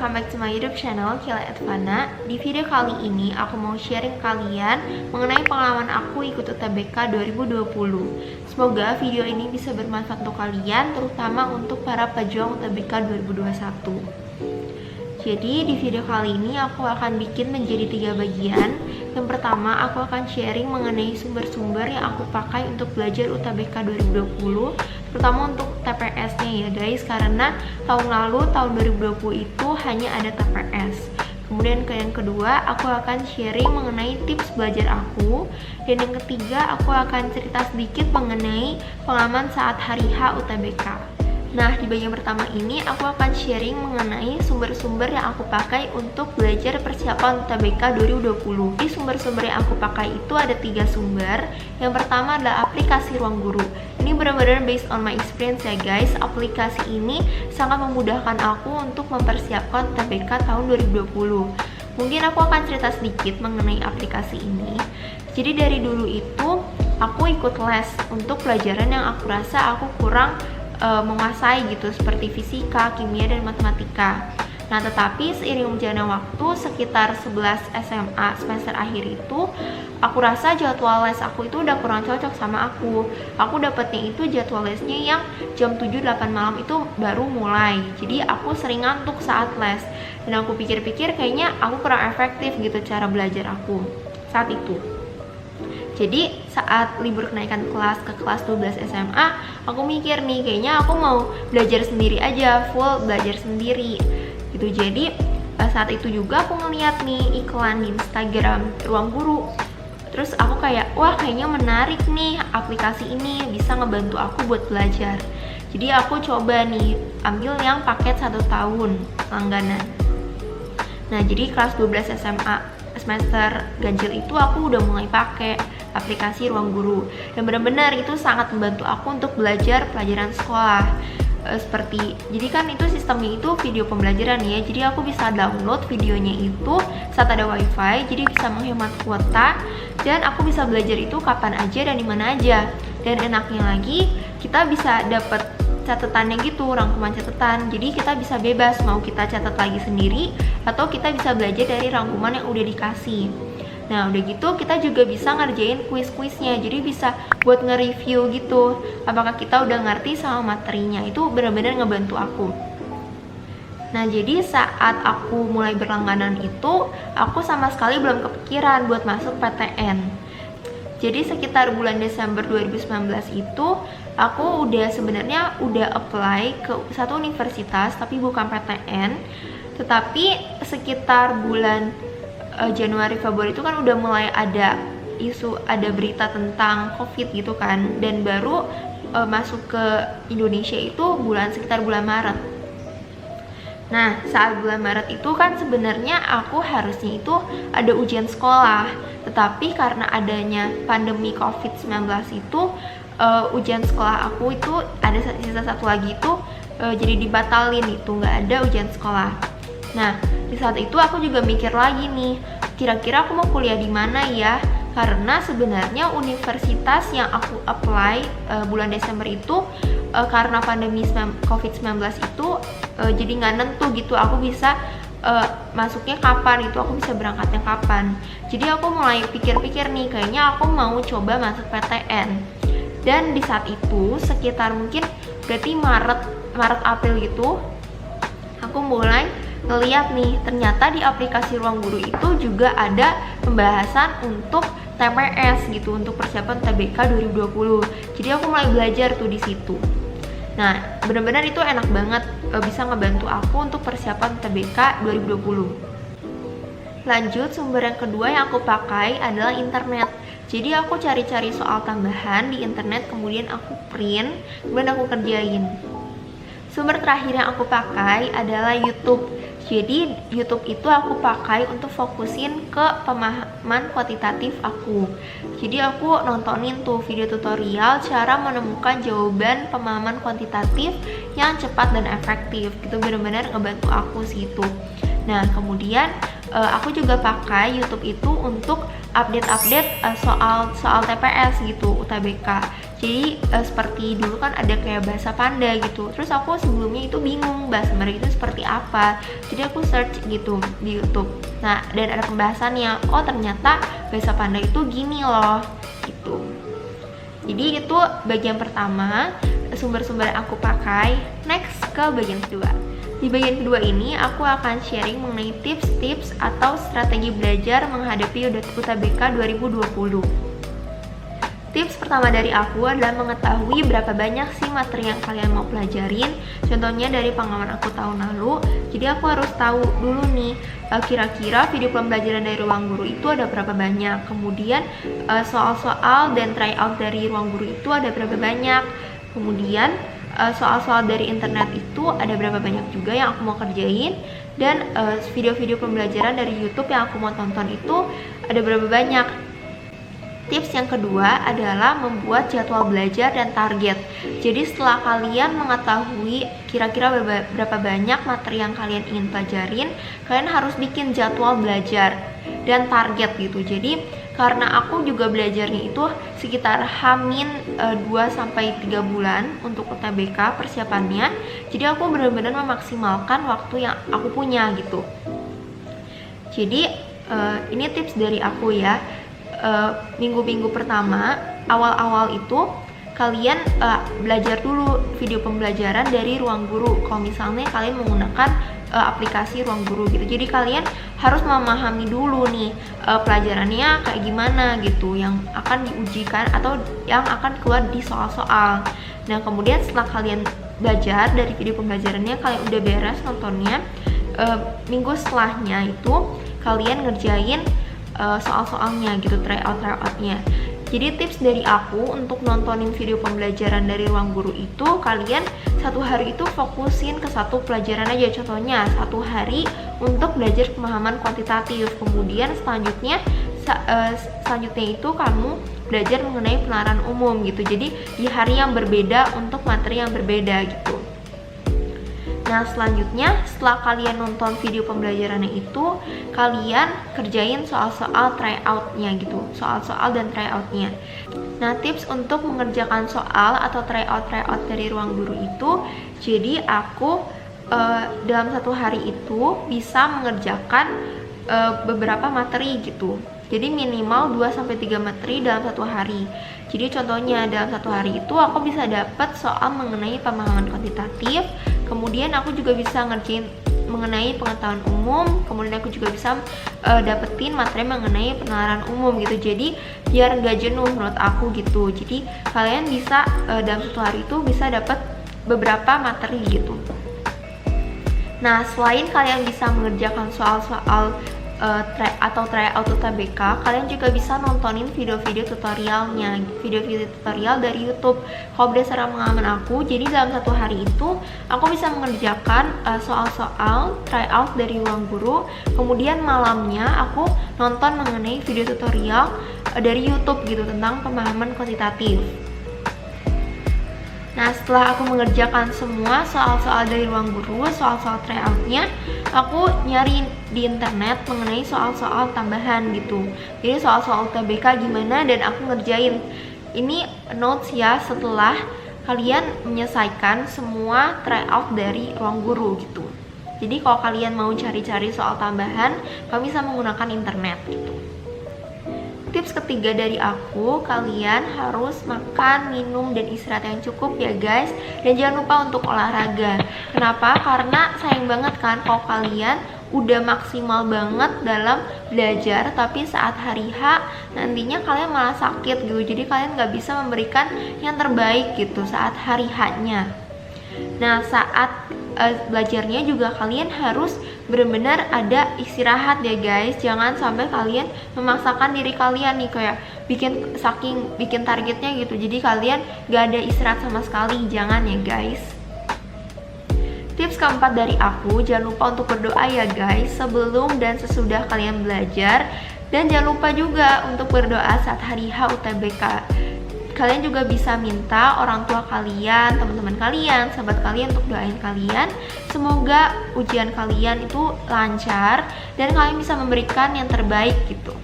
welcome back to my YouTube channel Kila Edvana. Di video kali ini aku mau sharing kalian mengenai pengalaman aku ikut UTBK 2020. Semoga video ini bisa bermanfaat untuk kalian, terutama untuk para pejuang UTBK 2021. Jadi di video kali ini aku akan bikin menjadi 3 bagian. Yang pertama, aku akan sharing mengenai sumber-sumber yang aku pakai untuk belajar UTBK 2020, terutama untuk TPS-nya ya guys, karena tahun lalu, tahun 2020 itu hanya ada TPS. Kemudian yang kedua, aku akan sharing mengenai tips belajar aku. Dan yang ketiga, aku akan cerita sedikit mengenai pengalaman saat hari H UTBK. Nah, di bagian pertama ini aku akan sharing mengenai sumber-sumber yang aku pakai untuk belajar persiapan UTBK 2020. Di sumber-sumber yang aku pakai itu ada 3 sumber. Yang pertama adalah aplikasi Ruang Guru. Ini benar-benar based on my experience ya guys. Aplikasi ini sangat memudahkan aku untuk mempersiapkan UTBK tahun 2020. Mungkin aku akan cerita sedikit mengenai aplikasi ini. Jadi dari dulu itu aku ikut les untuk pelajaran yang aku rasa aku kurang menguasai gitu, seperti fisika, kimia, dan matematika. Nah, tetapi seiring berjalannya waktu, sekitar 11 SMA semester akhir itu, aku rasa jadwal les aku itu udah kurang cocok sama aku. Aku dapetnya itu jadwal lesnya yang jam 7-8 malam itu baru mulai. Jadi aku sering ngantuk saat les. Dan aku pikir-pikir kayaknya aku kurang efektif gitu cara belajar aku saat itu. Jadi saat libur kenaikan kelas ke kelas 12 SMA, aku mikir nih, kayaknya aku mau belajar sendiri aja, full belajar sendiri gitu. Jadi saat itu juga aku ngeliat nih iklan di Instagram Ruang Guru. Terus aku kayak, wah kayaknya menarik nih aplikasi ini, bisa ngebantu aku buat belajar. Jadi aku coba nih ambil yang paket 1 tahun langganan. Nah, jadi kelas 12 SMA semester ganjil itu aku udah mulai pakai aplikasi Ruang Guru, dan benar-benar itu sangat membantu aku untuk belajar pelajaran sekolah. Jadi kan itu sistemnya itu video pembelajaran ya, jadi aku bisa download videonya itu saat ada wifi, jadi bisa menghemat kuota, dan aku bisa belajar itu kapan aja dan dimana aja. Dan enaknya lagi, kita bisa dapat catatannya gitu, rangkuman catatan, jadi kita bisa bebas mau kita catat lagi sendiri atau kita bisa belajar dari rangkuman yang udah dikasih. Nah, udah gitu kita juga bisa ngerjain kuis-kuisnya, jadi bisa buat nge-review gitu apakah kita udah ngerti sama materinya. Itu benar-benar ngebantu aku. Nah, jadi saat aku mulai berlangganan itu, aku sama sekali belum kepikiran buat masuk PTN. Jadi sekitar bulan Desember 2019 itu aku sebenarnya udah apply ke satu universitas tapi bukan PTN. Tetapi sekitar bulan Januari Februari itu kan udah mulai ada isu, ada berita tentang COVID gitu kan, dan baru masuk ke Indonesia itu sekitar bulan Maret. Nah, saat bulan Maret itu kan sebenarnya aku harusnya itu ada ujian sekolah, tetapi karena adanya pandemi COVID-19 itu ujian sekolah aku itu ada sisa 1 lagi itu jadi dibatalin, itu nggak ada ujian sekolah. Nah, di saat itu aku juga mikir lagi nih, kira-kira aku mau kuliah di mana ya? Karena sebenarnya universitas yang aku apply bulan Desember itu karena pandemi COVID-19 itu jadi nggak nentu gitu, aku bisa masuknya kapan, itu aku bisa berangkatnya kapan. Jadi aku mulai pikir-pikir nih, kayaknya aku mau coba masuk PTN. Dan di saat itu sekitar mungkin berarti Maret April gitu, aku mulai ngeliat nih, ternyata di aplikasi Ruang Guru itu juga ada pembahasan untuk TPS gitu, untuk persiapan UTBK 2020. Jadi aku mulai belajar tuh di situ. Nah, benar-benar itu enak banget, bisa ngebantu aku untuk persiapan UTBK 2020. Lanjut, sumber yang kedua yang aku pakai adalah internet. Jadi aku cari-cari soal tambahan di internet, kemudian aku print, kemudian aku kerjain. Sumber terakhir yang aku pakai adalah YouTube. Jadi YouTube itu aku pakai untuk fokusin ke pemahaman kuantitatif aku. Jadi aku nontonin tuh video tutorial cara menemukan jawaban pemahaman kuantitatif yang cepat dan efektif. Itu benar-benar ngebantu aku sih itu. Nah, kemudian aku juga pakai YouTube itu untuk update-update soal TPS gitu, UTBK. Jadi seperti dulu kan ada kayak bahasa panda gitu. Terus aku sebelumnya itu bingung bahasa mereka itu seperti apa. Jadi aku search gitu di YouTube. Nah, dan ada pembahasannya. Oh, ternyata bahasa panda itu gini loh gitu. Jadi itu bagian pertama, sumber-sumber yang aku pakai. Next ke bagian kedua. Di bagian kedua ini aku akan sharing mengenai tips-tips atau strategi belajar menghadapi UTBK 2020. Tips pertama dari aku adalah mengetahui berapa banyak sih materi yang kalian mau pelajarin. Contohnya dari pengalaman aku tahun lalu, jadi aku harus tahu dulu nih kira-kira video pembelajaran dari ruang guru itu ada berapa banyak. Kemudian soal-soal dan tryout dari ruang guru itu ada berapa banyak. Kemudian soal-soal dari internet itu ada berapa banyak juga yang aku mau kerjain. Dan video-video pembelajaran dari YouTube yang aku mau tonton itu ada berapa banyak. Tips yang kedua adalah membuat jadwal belajar dan target. Jadi setelah kalian mengetahui kira-kira berapa banyak materi yang kalian ingin pelajarin, kalian harus bikin jadwal belajar dan target gitu. Jadi karena aku juga belajarnya itu sekitar hamin 2-3 bulan untuk UTBK persiapannya. Jadi aku benar-benar memaksimalkan waktu yang aku punya gitu. Jadi ini tips dari aku ya. Minggu-minggu pertama awal-awal itu kalian belajar dulu video pembelajaran dari ruang guru. Kalau misalnya kalian menggunakan aplikasi ruang guru gitu, jadi kalian harus memahami dulu nih pelajarannya kayak gimana gitu, yang akan diujikan atau yang akan keluar di soal-soal. Nah, kemudian setelah kalian belajar dari video pembelajarannya, kalian udah beres nontonnya, minggu setelahnya itu kalian ngerjain soal-soalnya gitu, tryout-tryoutnya. Jadi tips dari aku untuk nontonin video pembelajaran dari ruang guru itu, kalian satu hari itu fokusin ke satu pelajaran aja. Contohnya satu hari untuk belajar pemahaman kuantitatif, kemudian selanjutnya itu kamu belajar mengenai penalaran umum gitu. Jadi di hari yang berbeda untuk materi yang berbeda gitu. Nah, selanjutnya setelah kalian nonton video pembelajarannya itu, kalian kerjain soal-soal tryout-nya gitu, soal-soal dan tryout-nya. Nah, tips untuk mengerjakan soal atau tryout dari ruang guru itu, jadi aku dalam satu hari itu bisa mengerjakan beberapa materi gitu. Jadi minimal 2-3 materi dalam satu hari. Jadi contohnya dalam satu hari itu aku bisa dapat soal mengenai pemahaman kuantitatif, kemudian aku juga bisa ngerjain mengenai pengetahuan umum, kemudian aku juga bisa dapetin materi mengenai penalaran umum gitu. Jadi biar nggak jenuh menurut aku gitu. Jadi kalian bisa dalam satu hari itu bisa dapat beberapa materi gitu. Nah, selain kalian bisa mengerjakan soal-soal atau tryout UTBK, kalian juga bisa nontonin video-video tutorialnya, video-video tutorial dari YouTube. Kalau berdasarkan pengalaman aku, jadi dalam satu hari itu aku bisa mengerjakan soal-soal tryout dari ruang guru, kemudian malamnya aku nonton mengenai video tutorial dari YouTube gitu tentang pemahaman kuantitatif. Nah, setelah aku mengerjakan semua soal-soal dari ruang guru, soal-soal tryout-nya, aku nyari di internet mengenai soal-soal tambahan gitu. Jadi soal-soal UTBK gimana, dan aku ngerjain. Ini notes ya setelah kalian menyelesaikan semua tryout dari ruang guru gitu. Jadi kalau kalian mau cari-cari soal tambahan, kalian bisa menggunakan internet gitu. Tips ketiga dari aku, kalian harus makan, minum, dan istirahat yang cukup ya guys. Dan jangan lupa untuk olahraga. Kenapa? Karena sayang banget kan kalau kalian udah maksimal banget dalam belajar, tapi saat hari H nantinya kalian malah sakit gitu. Jadi kalian gak bisa memberikan yang terbaik gitu saat hari H-nya. Nah, saat belajarnya juga kalian harus benar-benar ada istirahat ya guys. Jangan sampai kalian memaksakan diri kalian nih kayak bikin targetnya gitu, jadi kalian gak ada istirahat sama sekali. Jangan ya guys. Tips keempat dari aku, jangan lupa untuk berdoa ya guys sebelum dan sesudah kalian belajar. Dan jangan lupa juga untuk berdoa saat hari H UTBK. Kalian juga bisa minta orang tua kalian, teman-teman kalian, sahabat kalian untuk doain kalian. Semoga ujian kalian itu lancar dan kalian bisa memberikan yang terbaik gitu.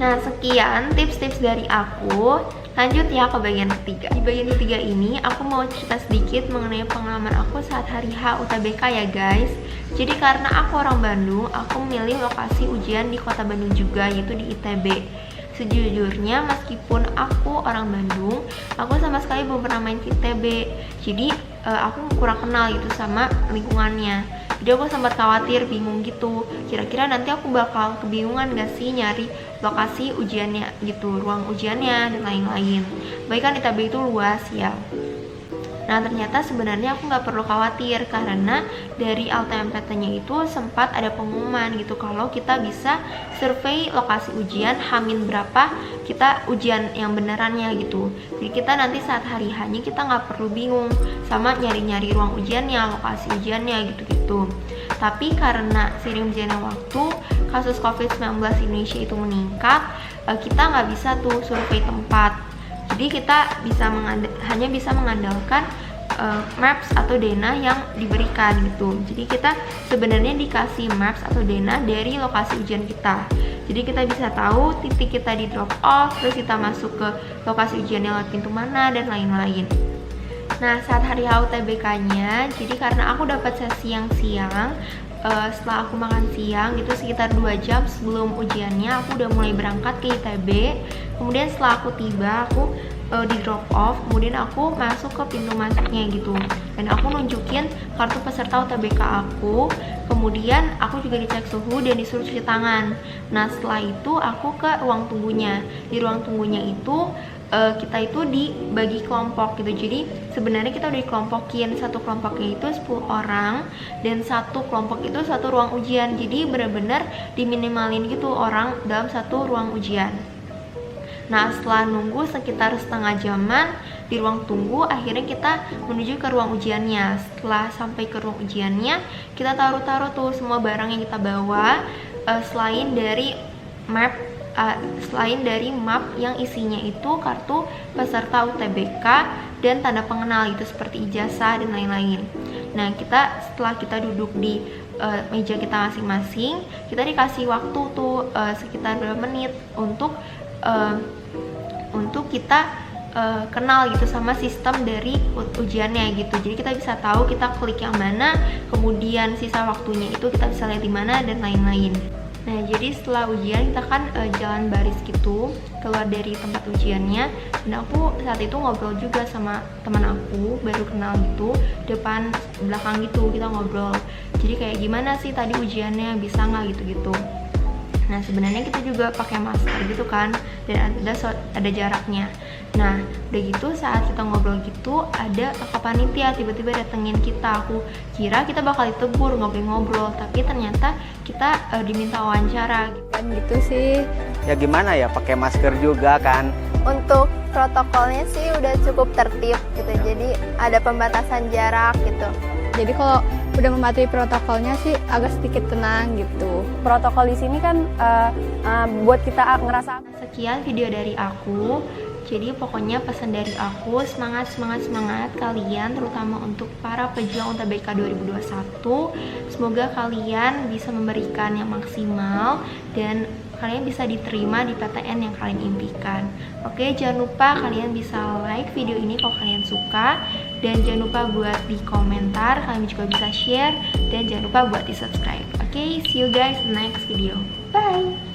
Nah, sekian tips-tips dari aku. Lanjut ya ke bagian ketiga. Di bagian ketiga ini aku mau cerita sedikit mengenai pengalaman aku saat hari H UTBK ya guys. Jadi karena aku orang Bandung, aku memilih lokasi ujian di kota Bandung juga, yaitu di ITB. Sejujurnya meskipun aku orang Bandung, aku sama sekali belum pernah main ke ITB. Jadi aku kurang kenal gitu sama lingkungannya. Jadi aku sempat khawatir, bingung gitu. Kira-kira nanti aku bakal kebingungan gak sih nyari lokasi ujiannya gitu, ruang ujiannya dan lain-lain. Baik kan ITB itu luas ya. Nah ternyata sebenarnya aku nggak perlu khawatir karena dari LTMPT-nya itu sempat ada pengumuman gitu kalau kita bisa survei lokasi ujian Hamin berapa kita ujian yang benerannya gitu. Jadi kita nanti saat hari hanya kita nggak perlu bingung sama nyari-nyari ruang ujiannya, lokasi ujiannya gitu-gitu. Tapi karena seiring berjalannya waktu kasus COVID-19 di Indonesia itu meningkat, kita nggak bisa tuh survei tempat. Jadi kita hanya bisa mengandalkan maps atau dena yang diberikan gitu. Jadi kita sebenarnya dikasih maps atau dena dari lokasi ujian kita. Jadi kita bisa tahu titik kita di drop off, terus kita masuk ke lokasi ujian yang lewat pintu mana dan lain-lain. Nah saat hari UTBK-nya, jadi karena aku dapat sesi yang siang, setelah aku makan siang gitu sekitar 2 jam sebelum ujiannya aku udah mulai berangkat ke ITB. Kemudian setelah aku tiba aku di drop off, kemudian aku masuk ke pintu masuknya gitu dan aku nunjukin kartu peserta UTBK aku. Kemudian aku juga dicek suhu dan disuruh cuci tangan. Nah setelah itu aku ke ruang tunggunya. Di ruang tunggunya itu kita itu dibagi kelompok gitu. Jadi sebenarnya kita udah dikelompokin, satu kelompoknya itu 10 orang dan satu kelompok itu satu ruang ujian. Jadi benar-benar diminimalin gitu orang dalam satu ruang ujian. Nah setelah nunggu sekitar setengah jaman di ruang tunggu, akhirnya kita menuju ke ruang ujiannya. Setelah sampai ke ruang ujiannya, kita taruh-taruh tuh semua barang yang kita bawa, selain dari map yang isinya itu kartu peserta UTBK dan tanda pengenal itu seperti ijazah dan lain-lain. Nah setelah kita duduk di meja kita masing-masing, kita dikasih waktu tuh sekitar berapa menit untuk kita kenal gitu sama sistem dari ujiannya gitu. Jadi kita bisa tahu kita klik yang mana, kemudian sisa waktunya itu kita bisa lihat di mana dan lain-lain. Nah jadi setelah ujian kita kan jalan baris gitu keluar dari tempat ujiannya, dan aku saat itu ngobrol juga sama teman aku baru kenal gitu, depan belakang gitu kita ngobrol. Jadi kayak gimana sih tadi ujiannya, bisa nggak gitu-gitu. Nah sebenarnya kita juga pakai masker gitu kan, dan ada jaraknya. Nah udah gitu saat kita ngobrol gitu ada kakak panitia tiba-tiba datengin kita. Aku kira kita bakal ditegur nggak boleh ngobrol, tapi ternyata kita diminta wawancara kan gitu sih. Ya gimana ya, pakai masker juga kan. Untuk protokolnya sih udah cukup tertib gitu, jadi ada pembatasan jarak gitu. Jadi kalau udah mematuhi protokolnya sih agak sedikit tenang gitu. Protokol di sini kan buat kita ngerasa. Sekian video dari aku. Jadi pokoknya pesan dari aku, semangat kalian, terutama untuk para pejuang UTBK 2021. Semoga kalian bisa memberikan yang maksimal dan kalian bisa diterima di PTN yang kalian impikan. Oke, jangan lupa kalian bisa like video ini kalau kalian suka, dan jangan lupa buat di komentar, kalian juga bisa share, dan jangan lupa buat di subscribe. Oke, see you guys in the next video. Bye.